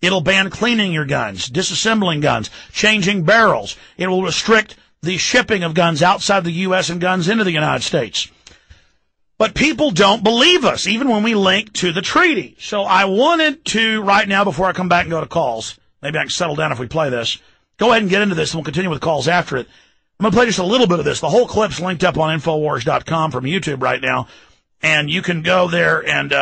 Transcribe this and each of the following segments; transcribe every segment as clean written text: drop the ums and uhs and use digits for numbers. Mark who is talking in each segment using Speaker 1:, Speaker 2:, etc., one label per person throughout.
Speaker 1: It'll ban cleaning your guns, disassembling guns, changing barrels. It will restrict the shipping of guns outside the U.S. and guns into the United States. But people don't believe us, even when we link to the treaty. So I wanted to, right now, before I come back and go to calls, maybe I can settle down if we play this, go ahead and get into this, and we'll continue with calls after it. I'm going to play just a little bit of this. The whole clip's linked up on Infowars.com from YouTube right now, and you can go there and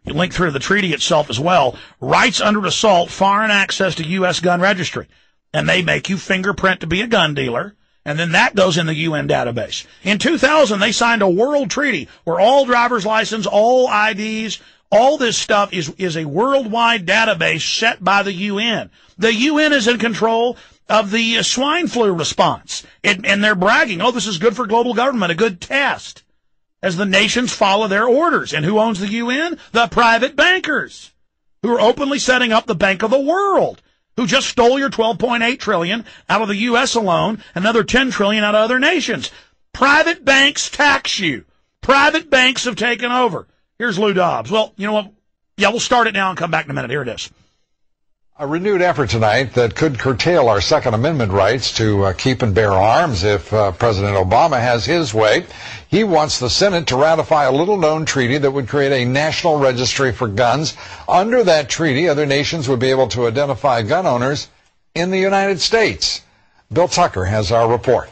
Speaker 1: link through the treaty itself as well. Rights under assault, foreign access to U.S. gun registry. And they make you fingerprint to be a gun dealer, and then that goes in the UN database. In 2000, they signed a world treaty where all driver's license, all IDs, all this stuff is a worldwide database set by the UN. The UN is in control of the swine flu response. And they're bragging, oh, this is good for global government, a good test, as the nations follow their orders. And who owns the UN? The private bankers, who are openly setting up the Bank of the World, who just stole your $12.8 trillion out of the U.S. alone, another $10 trillion out of other nations. Private banks tax you. Private banks have taken over. Here's Lou Dobbs. Well, you know what? Yeah, we'll start it now and come back in a minute. Here it is.
Speaker 2: A renewed effort tonight that could curtail our Second Amendment rights to keep and bear arms if President Obama has his way. He wants the Senate to ratify a little-known treaty that would create a national registry for guns. Under that treaty, other nations would be able to identify gun owners in the United States. Bill Tucker has our report.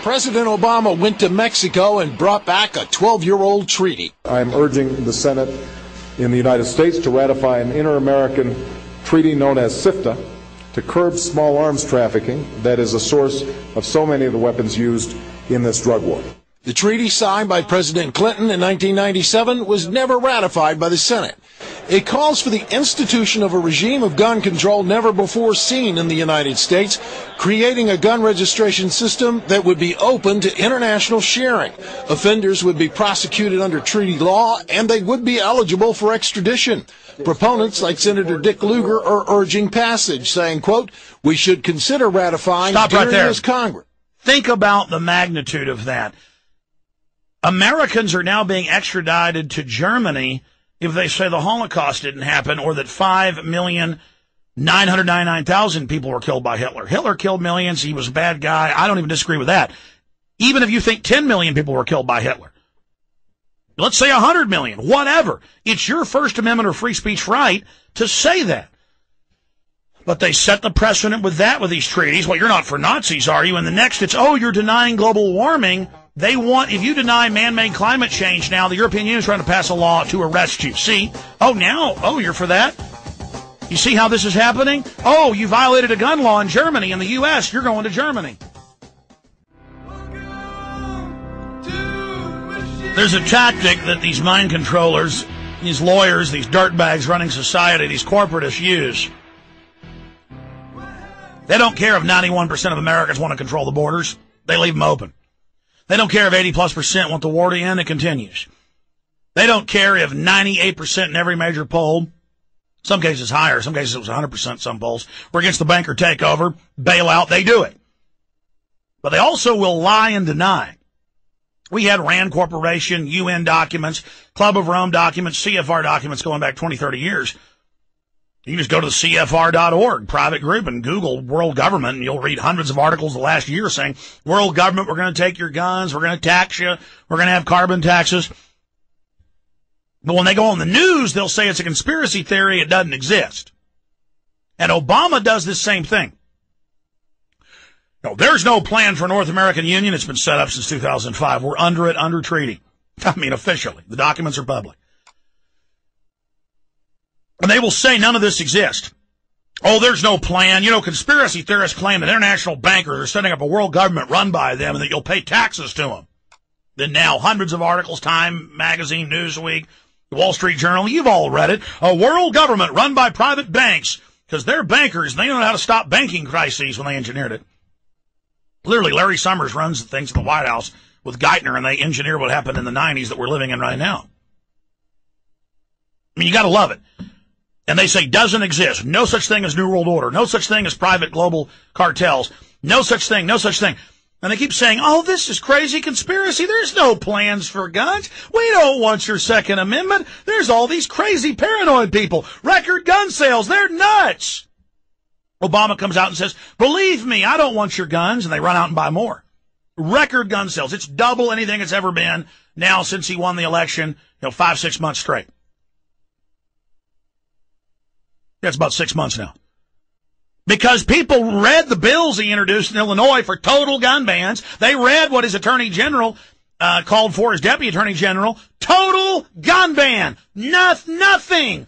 Speaker 3: President Obama went to Mexico and brought back a 12-year-old treaty.
Speaker 4: I'm urging the Senate in the United States to ratify an inter-American treaty known as SIFTA to curb small arms trafficking that is a source of so many of the weapons used in this drug war.
Speaker 3: The treaty signed by President Clinton in 1997 was never ratified by the Senate. It calls for the institution of a regime of gun control never before seen in the United States, creating a gun registration system that would be open to international sharing. Offenders would be prosecuted under treaty law, and they would be eligible for extradition. Proponents like Senator Dick Lugar are urging passage, saying, quote, we should consider ratifying during this Congress.
Speaker 1: Think about the magnitude of that. Americans are now being extradited to Germany if they say the Holocaust didn't happen, or that 5,999,000 people were killed by Hitler. Hitler killed millions. He was a bad guy. I don't even disagree with that. Even if you think 10 million people were killed by Hitler, let's say 100 million, whatever. It's your First Amendment or free speech right to say that. But they set the precedent with that, with these treaties. Well, you're not for Nazis, are you? And the next it's, oh, you're denying global warming. They want, if you deny man-made climate change now, the European Union is trying to pass a law to arrest you. See? Oh, you're for that? You see how this is happening? Oh, you violated a gun law in Germany. In the U.S., you're going to Germany. There's a tactic that these mind controllers, these lawyers, these dirtbags running society, these corporatists use. They don't care if 91% of Americans want to control the borders. They leave them open. They don't care if 80+% want the war to end. It continues. They don't care if 98% in every major poll, some cases higher, some cases it was 100%, some polls, were against the banker takeover, bailout. They do it. But they also will lie and deny. We had RAND Corporation, UN documents, Club of Rome documents, CFR documents going back 20, 30 years. You can just go to the CFR.org private group and Google world government, and you'll read hundreds of articles the last year saying, world government, we're going to take your guns, we're going to tax you, we're going to have carbon taxes. But when they go on the news, they'll say it's a conspiracy theory, it doesn't exist. And Obama does this same thing. No, there's no plan for North American Union. It's been set up since 2005. We're under it, under treaty. I mean, officially. The documents are public. And they will say none of this exists. Oh, there's no plan. You know, conspiracy theorists claim that international bankers are setting up a world government run by them and that you'll pay taxes to them. Then now hundreds of articles, Time Magazine, Newsweek, the Wall Street Journal, you've all read it. A world government run by private banks because they're bankers and they know how to stop banking crises when they engineered it. Clearly, Larry Summers runs the things at the White House with Geithner, and they engineer what happened in the 90s that we're living in right now. I mean, you got to love it. And they say doesn't exist. No such thing as New World Order. No such thing as private global cartels. No such thing. No such thing. And they keep saying, oh, this is crazy conspiracy. There's no plans for guns. We don't want your Second Amendment. There's all these crazy paranoid people. Record gun sales. They're nuts. Obama comes out and says, believe me, I don't want your guns. And they run out and buy more. Record gun sales. It's double anything it's ever been now since he won the election, 5-6 months straight. That's about 6 months now. Because people read the bills he introduced in Illinois for total gun bans. They read what his attorney general called for, his deputy attorney general. Total gun ban. Nothing,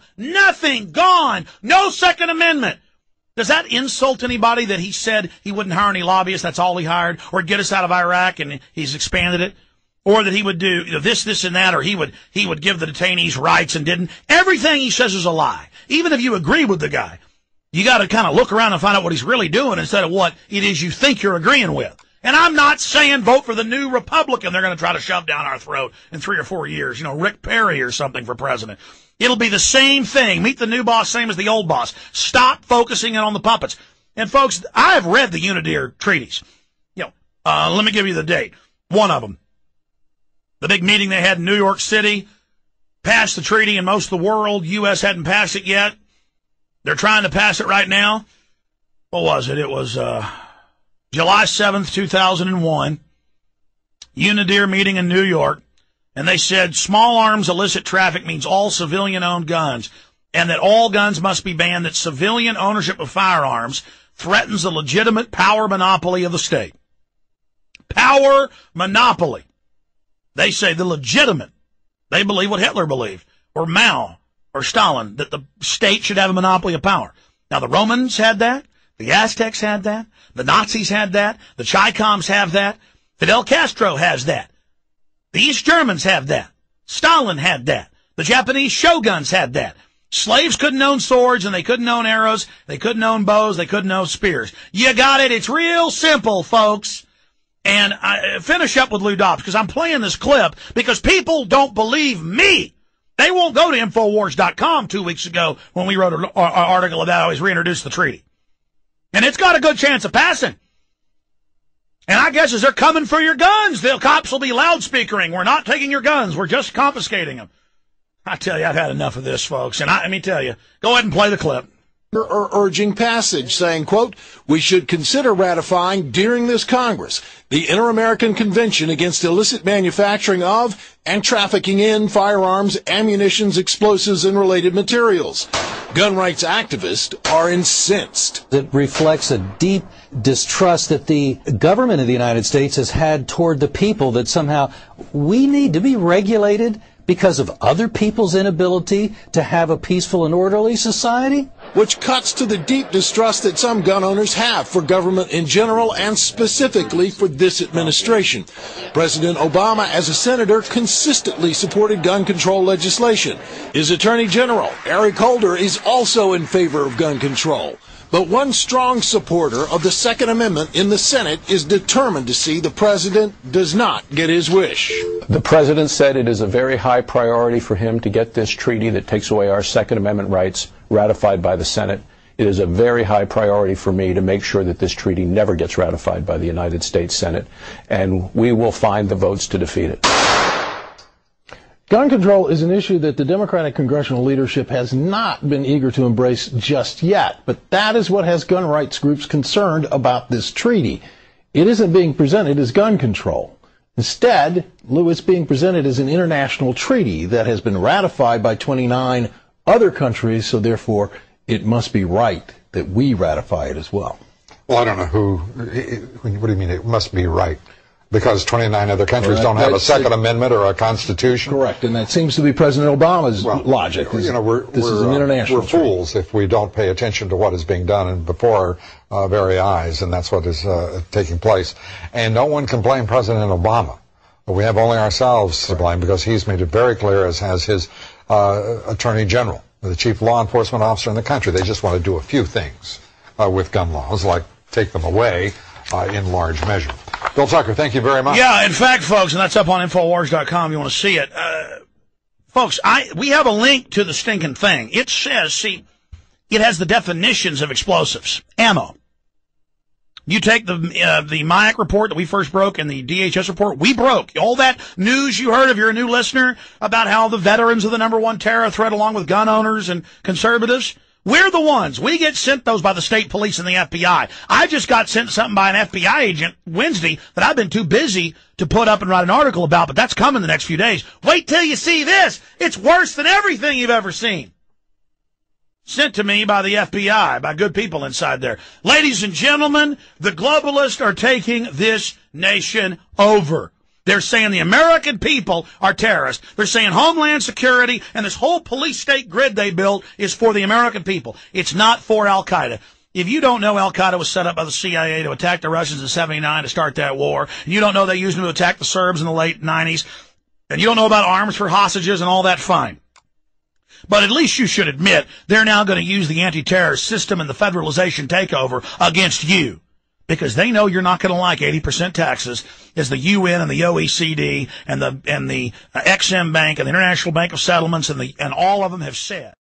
Speaker 1: gone. No Second Amendment. Does that insult anybody that he said he wouldn't hire any lobbyists, that's all he hired, or get us out of Iraq and he's expanded it? Or that he would do this, and that, or he would give the detainees rights and didn't. Everything he says is a lie. Even if you agree with the guy. You got to kind of look around and find out what he's really doing instead of what it is you think you're agreeing with. And I'm not saying vote for the new Republican they're going to try to shove down our throat in 3 or 4 years. Rick Perry or something for president. It'll be the same thing. Meet the new boss, same as the old boss. Stop focusing in on the puppets. And folks, I have read the Unidentification treaties. Let me give you the date. One of them. The big meeting they had in New York City. Passed the treaty in most of the world. U.S. hadn't passed it yet. They're trying to pass it right now. What was it? It was July 7th, 2001. Unidentification meeting in New York. And they said small arms illicit traffic means all civilian-owned guns, and that all guns must be banned, that civilian ownership of firearms threatens the legitimate power monopoly of the state. Power monopoly. They say the legitimate. They believe what Hitler believed, or Mao, or Stalin, that the state should have a monopoly of power. Now, the Romans had that. The Aztecs had that. The Nazis had that. The Chi-Coms have that. Fidel Castro has that. The East Germans have that. Stalin had that. The Japanese shoguns had that. Slaves couldn't own swords, and they couldn't own arrows. They couldn't own bows. They couldn't own spears. You got it. It's real simple, folks. And I finish up with Lou Dobbs, because I'm playing this clip because people don't believe me. They won't go to Infowars.com 2 weeks ago when we wrote an article about how he's reintroduced the treaty. And it's got a good chance of passing. And I guess as they're coming for your guns, the cops will be loudspeakering. We're not taking your guns. We're just confiscating them. I tell you, I've had enough of this, folks. And let me tell you, go ahead and play the clip.
Speaker 3: Urging passage, saying, quote, we should consider ratifying during this Congress the Inter-American Convention against illicit manufacturing of and trafficking in firearms, ammunitions, explosives, and related materials. Gun rights activists are incensed.
Speaker 5: It reflects a deep distrust that the government of the United States has had toward the people, that somehow we need to be regulated because of other people's inability to have a peaceful and orderly society?
Speaker 3: Which cuts to the deep distrust that some gun owners have for government in general and specifically for this administration. President Obama, as a senator, consistently supported gun control legislation. His Attorney General, Eric Holder, is also in favor of gun control. But one strong supporter of the Second Amendment in the Senate is determined to see the president does not get his wish.
Speaker 6: The president said it is a very high priority for him to get this treaty that takes away our Second Amendment rights ratified by the Senate. It is a very high priority for me to make sure that this treaty never gets ratified by the United States Senate, and we will find the votes to defeat it.
Speaker 7: Gun control is an issue that the Democratic congressional leadership has not been eager to embrace just yet, but that is what has gun rights groups concerned about this treaty. It isn't being presented as gun control. Instead, Lou, it's being presented as an international treaty that has been ratified by 29 other countries, so therefore it must be right that we ratify it as well.
Speaker 2: Well, I don't know what do you mean it must be right? Because 29 other countries don't have a Second Amendment or a Constitution?
Speaker 7: Correct, and that seems to be President Obama's logic. This is an international
Speaker 2: we're fools if we don't pay attention to what is being done and before our very eyes, and that's what is taking place. And no one can blame President Obama. We have only ourselves to blame, because he's made it very clear, as has his Attorney General, the chief law enforcement officer in the country. They just want to do a few things with gun laws, like take them away in large measure. Bill Tucker, thank you very much.
Speaker 1: Yeah, in fact, folks, and that's up on Infowars.com. You want to see it. Folks, we have a link to the stinking thing. It says, it has the definitions of explosives. Ammo. You take the MIAC report that we first broke and the DHS report, we broke. All that news you heard, if you're a new listener, about how the veterans are the number one terror threat along with gun owners and conservatives, we're the ones. We get sent those by the state police and the FBI. I just got sent something by an FBI agent Wednesday that I've been too busy to put up and write an article about, but that's coming the next few days. Wait till you see this. It's worse than everything you've ever seen. Sent to me by the FBI, by good people inside there. Ladies and gentlemen, the globalists are taking this nation over. They're saying the American people are terrorists. They're saying Homeland Security and this whole police state grid they built is for the American people. It's not for Al-Qaeda. If you don't know Al-Qaeda was set up by the CIA to attack the Russians in '79 to start that war, and you don't know they used them to attack the Serbs in the late 90s, and you don't know about arms for hostages and all that, fine. But at least you should admit they're now going to use the anti-terror system and the federalization takeover against you, because they know you're not going to like 80% taxes, as the UN and the OECD and the Ex-Im Bank and the International Bank of Settlements and all of them have said.